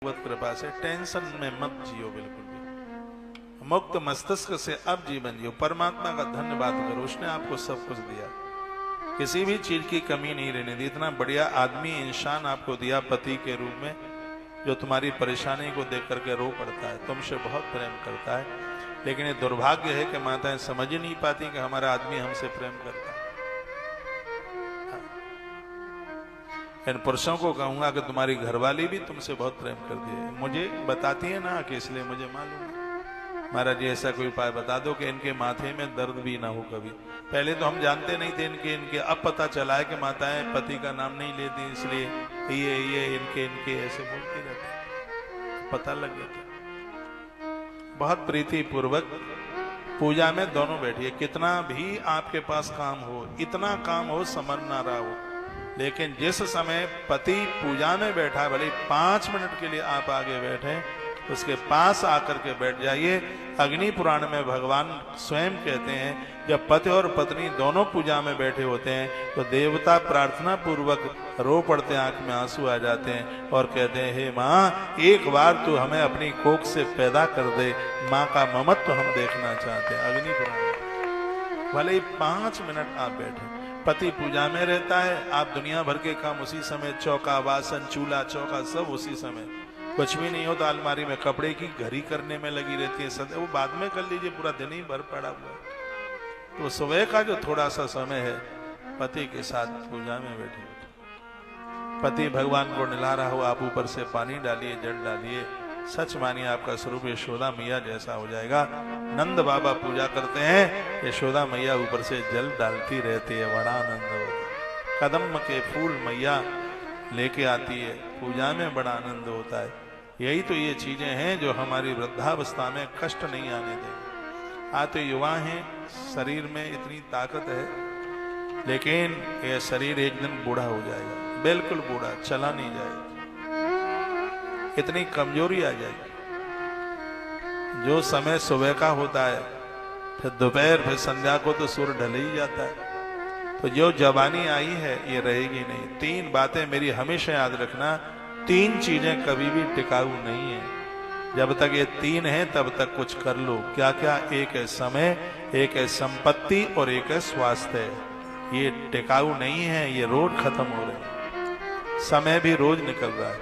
भगवत कृपा से टेंशन में मत जियो, बिल्कुल भी मुक्त मस्तिष्क से अब जीवन जियो। परमात्मा का धन्यवाद करो, उसने आपको सब कुछ दिया, किसी भी चीज की कमी नहीं रहने दी। इतना बढ़िया आदमी इंसान आपको दिया पति के रूप में, जो तुम्हारी परेशानी को देख करके रो पड़ता है, तुमसे बहुत प्रेम करता है। लेकिन ये दुर्भाग्य है कि माताएं समझ ही नहीं पाती कि हमारा आदमी हमसे प्रेम करता है। इन पुरुषों को कहूंगा कि तुम्हारी घरवाली भी तुमसे बहुत प्रेम करती है, मुझे बताती है ना कि इसलिए मुझे मालूम है। महाराज जी ऐसा कोई उपाय बता दो कि इनके माथे में दर्द भी ना हो कभी। पहले तो हम जानते नहीं थे इनके अब पता चला है कि माताएं पति का नाम नहीं लेती, इसलिए ये इनके ऐसे बोलती रहती, पता लग गया था। बहुत प्रीति पूर्वक पूजा में दोनों बैठिए। कितना भी आपके पास काम हो, इतना काम हो समझ ना रहा हो, लेकिन जिस समय पति पूजा में बैठा, भले 5 मिनट के लिए आप आगे बैठे, उसके पास आकर के बैठ जाइए। अग्नि पुराण में भगवान स्वयं कहते हैं, जब पति और पत्नी दोनों पूजा में बैठे होते हैं तो देवता प्रार्थना पूर्वक रो पड़ते हैं, आंख में आंसू आ जाते हैं और कहते हैं, हे माँ एक बार तू हमें अपनी कोख से पैदा कर दे, माँ का ममत्व हम देखना चाहते हैं। अग्नि पुराण। भले ही 5 मिनट आप बैठे, पति पूजा में रहता है, आप दुनिया भर के काम उसी समय, चौका बासन चूल्हा चौका सब उसी समय, कुछ भी नहीं होता, अलमारी में कपड़े की घड़ी करने में लगी रहती है सदा, वो बाद में कर लीजिए, पूरा दिन ही भर पड़ा हुआ है। तो सुबह का जो थोड़ा सा समय है पति के साथ पूजा में बैठे, पति भगवान को निला रहा हो, आप ऊपर से पानी डालिए, जल डालिए, सच मानिए आपका स्वरूप यशोदा मैया जैसा हो जाएगा। नंद बाबा पूजा करते हैं, यशोदा मैया ऊपर से जल डालती रहती है, बड़ा आनंद होता है। कदम के फूल मैया लेके आती है, पूजा में बड़ा आनंद होता है। यही तो ये चीजें हैं जो हमारी वृद्धावस्था में कष्ट नहीं आने देंगे। आज तो युवा हैं, शरीर में इतनी ताकत है, लेकिन यह शरीर एक दिन बूढ़ा हो जाएगा, बिल्कुल बूढ़ा, चला नहीं जाएगा, इतनी कमजोरी आ जाएगी। जो समय सुबह का होता है, फिर दोपहर, फिर संध्या को तो सूर्य ढल ही जाता है, तो जो जवानी आई है ये रहेगी नहीं। 3 बातें मेरी हमेशा याद रखना, 3 चीजें कभी भी टिकाऊ नहीं है। जब तक ये 3 है तब तक कुछ कर लो। क्या क्या? एक है समय, एक है संपत्ति और एक है स्वास्थ्य। ये टिकाऊ नहीं है, ये रोज खत्म हो रहे हैं। समय भी रोज निकल रहा है,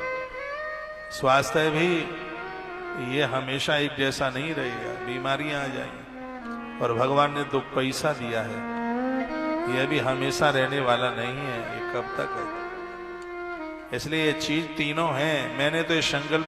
स्वास्थ्य भी ये हमेशा एक जैसा नहीं रहेगा, बीमारियां आ जाएंगी। और भगवान ने तो पैसा दिया है, यह भी हमेशा रहने वाला नहीं है, ये कब तक है। इसलिए ये चीज तीनों हैं। मैंने तो ये संकल्प